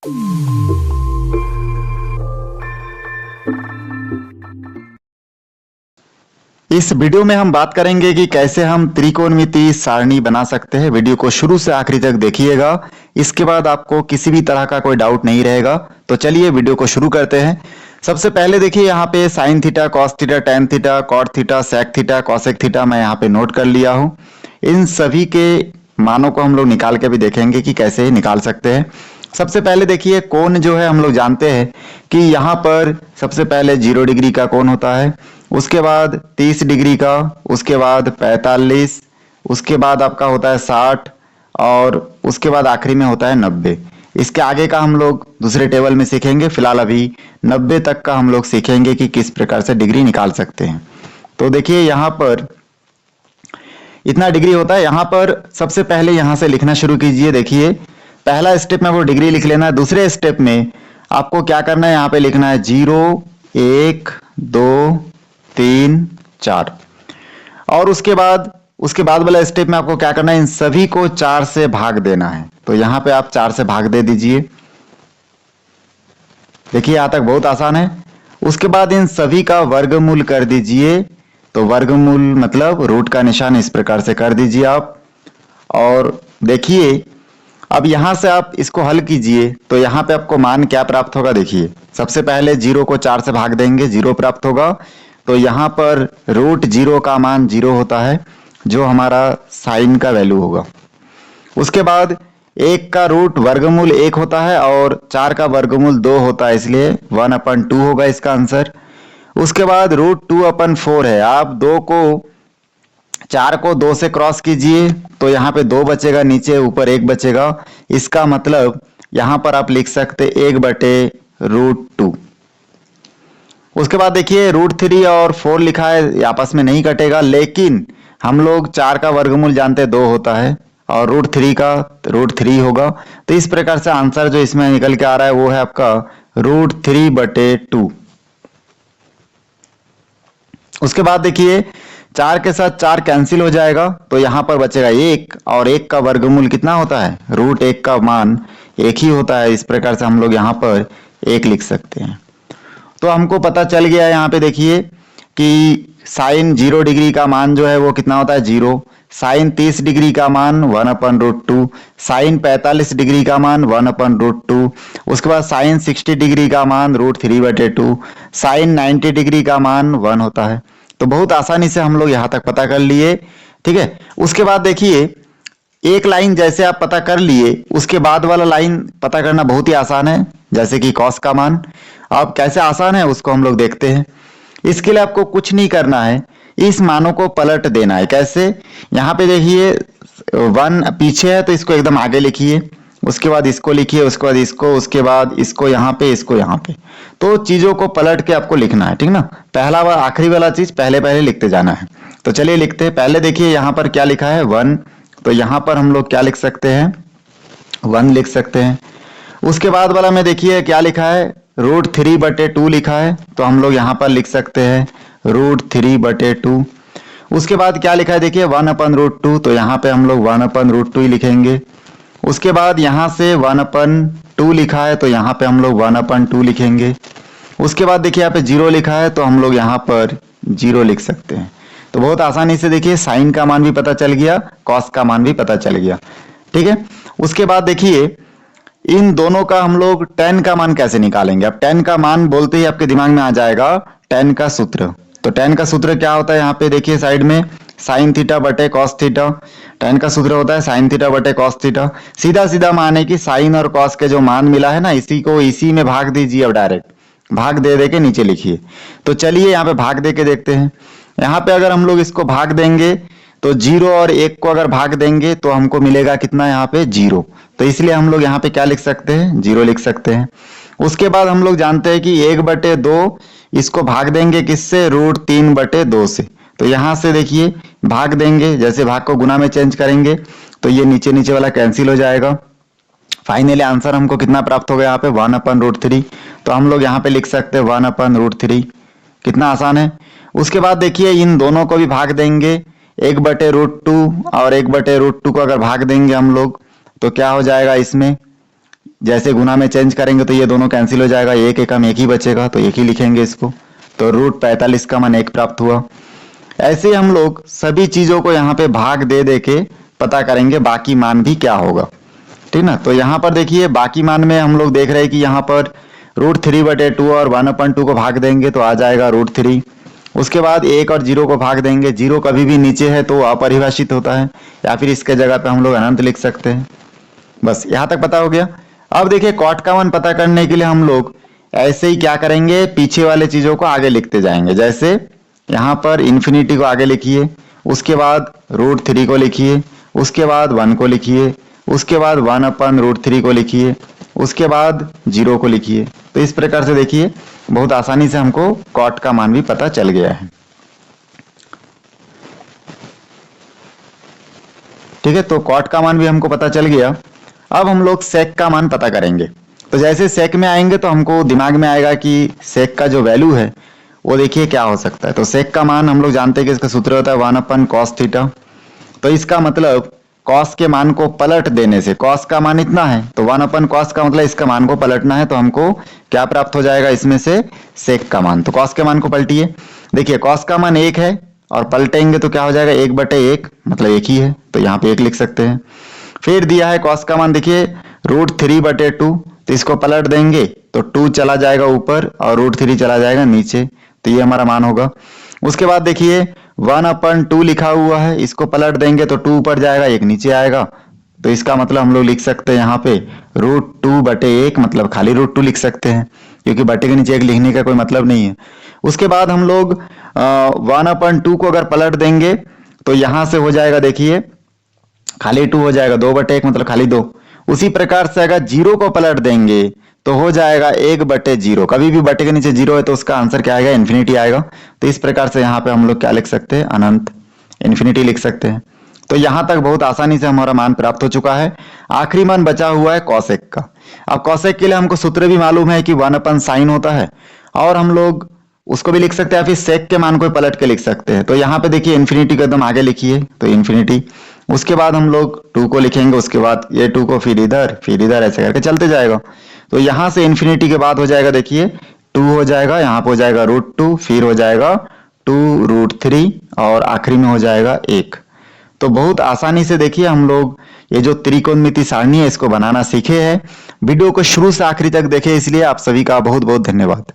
इस वीडियो में हम बात करेंगे कि कैसे हम त्रिकोणमितीय सारणी बना सकते हैं। वीडियो को शुरू से आखिरी तक देखिएगा, इसके बाद आपको किसी भी तरह का कोई डाउट नहीं रहेगा। तो चलिए वीडियो को शुरू करते हैं। सबसे पहले देखिए यहाँ पे sine theta, cos theta, tan theta, cot theta, sec theta, cosec theta मैं यहाँ पे नोट कर लिया हूँ। इन सभी के मानों को हम लोग निकाल के भी देखेंगे कि कैसे निकाल सकते हैं। सबसे पहले देखिए कोण जो है हम लोग जानते हैं कि यहाँ पर सबसे पहले 0 डिग्री का कोण होता है, उसके बाद 30 डिग्री का, उसके बाद 45, उसके बाद आपका होता है 60 और उसके बाद आखिरी में होता है 90। इसके आगे का हम लोग दूसरे टेबल में सीखेंगे। फिलहाल अभी 90 तक का हम लोग सीखेंगे कि किस प्रकार से डिग्री निकाल सकते हैं। तो देखिए यहाँ पर इतना डिग्री होता है। यहाँ पर सबसे पहले यहाँ से लिखना शुरू कीजिए। देखिए पहला स्टेप में वो डिग्री लिख लेना है। दूसरे स्टेप में आपको क्या करना है, यहाँ पे लिखना है 0, 1, 2, 3, 4 और उसके बाद वाला स्टेप में आपको क्या करना है, इन सभी को 4 से भाग देना है। तो यहाँ पे आप 4 से भाग दे दीजिए। देखिए यहां तक बहुत आसान है। उसके बाद इन सभी का वर्गमूल कर दीजिए। तो वर्गमूल मतलब रूट का निशान इस प्रकार से कर दीजिए आप। और देखिए अब यहां से आप इसको हल कीजिए तो यहां पे आपको मान क्या प्राप्त होगा। देखिए सबसे पहले 0 को 4 से भाग देंगे, 0 प्राप्त होगा। तो यहां पर रूट 0 का मान 0 होता है, जो हमारा साइन का वैल्यू होगा। उसके बाद 1 का रूट वर्गमूल 1 होता है और 4 का वर्गमूल 2 होता है, इसलिए 1/2 होगा इसका आंसर। उसके बाद रूट 2/4 है। आप 4 को 2 से क्रॉस कीजिए तो यहाँ पे 2 बचेगा, नीचे ऊपर 1 बचेगा। इसका मतलब यहाँ पर आप लिख सकते 1/√2। उसके बाद देखिए रूट 3 और 4 लिखा है, आपस में नहीं कटेगा, लेकिन हम लोग 4 का वर्गमूल जानते 2 होता है और रूट 3 का √3 होगा। तो इस प्रकार से आंसर जो इसमें निकल के आ रहा है वो है आपका √3/2। उसके बाद देखिए 4 के साथ 4 कैंसिल हो जाएगा, तो यहां पर बचेगा 1 और 1 का वर्गमूल कितना होता है, √1 का मान 1 ही होता है। इस प्रकार से हम लोग यहाँ पर 1 लिख सकते हैं। तो हमको पता चल गया यहाँ पे देखिए कि साइन 0 डिग्री का मान जो है वो कितना होता है 0, साइन 30 डिग्री का मान 1/√2, साइन 45 डिग्री का मान 1/√2, उसके बाद साइन 60 डिग्री का मान √3/2, साइन 90 डिग्री का मान 1 होता है। तो बहुत आसानी से हम लोग यहाँ तक पता कर लिए, ठीक है। उसके बाद देखिए एक लाइन जैसे आप पता कर लिए, उसके बाद वाला लाइन पता करना बहुत ही आसान है, जैसे कि कॉस का मान। अब कैसे आसान है उसको हम लोग देखते हैं। इसके लिए आपको कुछ नहीं करना है, इस मानों को पलट देना है। कैसे, यहाँ पे देखिए 1 पीछे है तो इसको एकदम आगे लिखिए, उसके बाद इसको लिखिए, उसके बाद उसके बाद इसको यहाँ पे, इसको यहाँ पे। तो चीजों को पलट के आपको लिखना है, ठीक ना। पहला व आखिरी वाला चीज पहले पहले लिखते जाना है। तो चलिए लिखते हैं। पहले देखिए यहाँ पर क्या लिखा है 1, तो यहाँ पर हम लोग क्या लिख सकते हैं 1 लिख सकते हैं। उसके बाद वाला में देखिए क्या लिखा है √3/2 लिखा है, तो हम लोग यहाँ पर लिख सकते हैं √3/2। उसके बाद क्या लिखा है देखिए 1/√2, तो यहाँ पे हम लोग 1/√2 ही लिखेंगे। उसके बाद यहाँ से 1/2 लिखा है, तो यहाँ पे हम लोग 1/2 लिखेंगे। उसके बाद देखिए यहाँ पे 0 लिखा है, तो हम लोग यहाँ पर 0 लिख सकते हैं। तो बहुत आसानी से देखिए साइन का मान भी पता चल गया, कॉस का मान भी पता चल गया, ठीक है। उसके बाद देखिए इन दोनों का हम लोग tan का मान कैसे निकालेंगे। अब tan का मान बोलते ही आपके दिमाग में आ जाएगा tan का सूत्र। तो tan का सूत्र क्या होता है, यहाँ पे देखिए साइड में साइन थीटा बटे कॉस थीटा। tan का सूत्र होता है साइन थीटा बटे कॉस थीटा। सीधा सीधा मान है कि साइन और कॉस के जो मान मिला है ना, इसी को इसी में भाग दीजिए। अब डायरेक्ट भाग दे दे के नीचे लिखिए। तो चलिए यहाँ पे भाग दे के देखते हैं। यहाँ पे अगर हम लोग इसको भाग देंगे तो 0 और 1 को अगर भाग देंगे तो हमको मिलेगा कितना, यहाँ पे 0। तो इसलिए हम लोग यहाँ पे क्या लिख सकते हैं 0 लिख सकते हैं। उसके बाद हम लोग जानते हैं कि 1/2 इसको भाग देंगे किससे, √3/2 से। तो यहाँ से देखिए भाग देंगे, जैसे भाग को गुना में चेंज करेंगे तो ये नीचे नीचे वाला कैंसिल हो जाएगा। फाइनली आंसर हमको कितना प्राप्त होगा यहाँ पे 1/√3। तो हम लोग यहाँ पे लिख सकते हैं 1/√3। कितना आसान है। उसके बाद देखिए इन दोनों को भी भाग देंगे, 1/√2 और 1/√2 को अगर भाग देंगे हम लोग तो क्या हो जाएगा, इसमें जैसे गुना में चेंज करेंगे तो ये दोनों कैंसिल हो जाएगा, एक एक हम एक ही बचेगा तो एक ही लिखेंगे इसको। तो रूट 45 का मान 1 प्राप्त हुआ। ऐसे हम लोग सभी चीजों को यहाँ पे भाग दे दे के पता करेंगे बाकी मान भी क्या होगा, ठीक ना। तो यहाँ पर देखिए बाकी मान में हम लोग देख रहे हैं कि यहाँ पर √3/2 और 1/2 को भाग देंगे तो आ जाएगा √3। उसके बाद 1 और 0 को भाग देंगे, 0 कभी भी नीचे है तो अपरिभाषित होता है, या फिर इसके जगह पे हम लोग अनंत लिख सकते हैं। बस यहाँ तक पता हो गया। अब देखिए कॉट का मान पता करने के लिए हम लोग ऐसे ही क्या करेंगे, पीछे वाले चीजों को आगे लिखते जाएंगे। जैसे यहाँ पर इन्फिनिटी को आगे लिखिए, उसके बाद √3 को लिखिए, उसके बाद 1 को लिखिए, उसके बाद 1/√3 को लिखिए, उसके बाद 0 को लिखिए। तो इस प्रकार से देखिए बहुत आसानी से हमको कॉट का मान भी पता चल गया है। ठीक है, तो कॉट का मान भी हमको पता चल गया। अब हम लोग सेक का मान पता करेंगे। तो जैसे सेक में आएंगे तो हमको दिमाग में आएगा कि सेक का जो वैल्यू है वो देखिए क्या हो सकता है। तो सेक का मान हम लोग जानते हैं कि इसका सूत्र होता है 1/cos θ। तो इसका मतलब कॉस के मान को पलट देने से, कॉस का मान इतना है तो 1/cos का मतलब इसका मान को पलटना है, तो हमको क्या प्राप्त हो जाएगा इसमें से, सेक का मान। तो कॉस के मान को पलटिए, देखिए कॉस का मान 1 है और पलटेंगे तो क्या हो जाएगा 1/1, मतलब 1 ही है, तो यहाँ पे 1 लिख सकते हैं। फिर दिया है कॉस का मान देखिए √3/2, तो इसको पलट देंगे तो 2 चला जाएगा ऊपर और √3 चला जाएगा नीचे, तो ये हमारा मान होगा। उसके बाद देखिए 1/2 लिखा हुआ है, इसको पलट देंगे तो 2 ऊपर जाएगा 1 नीचे आएगा, तो इसका मतलब हम लोग लिख सकते हैं यहाँ पे √2/1, मतलब खाली √2 लिख सकते हैं, क्योंकि बटे के नीचे 1 लिखने का कोई मतलब नहीं है। उसके बाद हम लोग 1/2 को अगर पलट देंगे तो यहां से हो जाएगा देखिए खाली 2 हो जाएगा, 2/1 मतलब खाली 2। उसी प्रकार से अगर 0 को पलट देंगे तो हो जाएगा 1/0। कभी भी बटे के नीचे 0 है तो उसका आंसर क्या आएगा, इन्फिनिटी आएगा। तो इस प्रकार से यहाँ पे हम लोग क्या लिख सकते हैं, अनंत, इन्फिनिटी लिख सकते हैं। तो यहाँ तक बहुत आसानी से हमारा मान प्राप्त हो चुका है। आखिरी मान बचा हुआ है कॉसेक का। अब कॉसेक के लिए हमको सूत्र भी मालूम है कि 1/sin होता है, और हम लोग उसको भी लिख सकते हैं, फिर सेक के मान को पलट के लिख सकते हैं। तो यहाँ पे देखिए इन्फिनिटी को एकदम आगे लिखिए, तो इन्फिनिटी, उसके बाद हम लोग 2 को लिखेंगे, उसके बाद ये 2 को फिर इधर ऐसे करके चलते जाएगा। तो यहाँ से इन्फिनिटी के बाद हो जाएगा देखिए 2 हो जाएगा, यहाँ पे हो जाएगा √2, फिर हो जाएगा 2√3 और आखिरी में हो जाएगा 1। तो बहुत आसानी से देखिए हम लोग ये जो त्रिकोणमिति सारणी है इसको बनाना सीखे हैं। वीडियो को शुरू से आखिरी तक देखें, इसलिए आप सभी का बहुत बहुत धन्यवाद।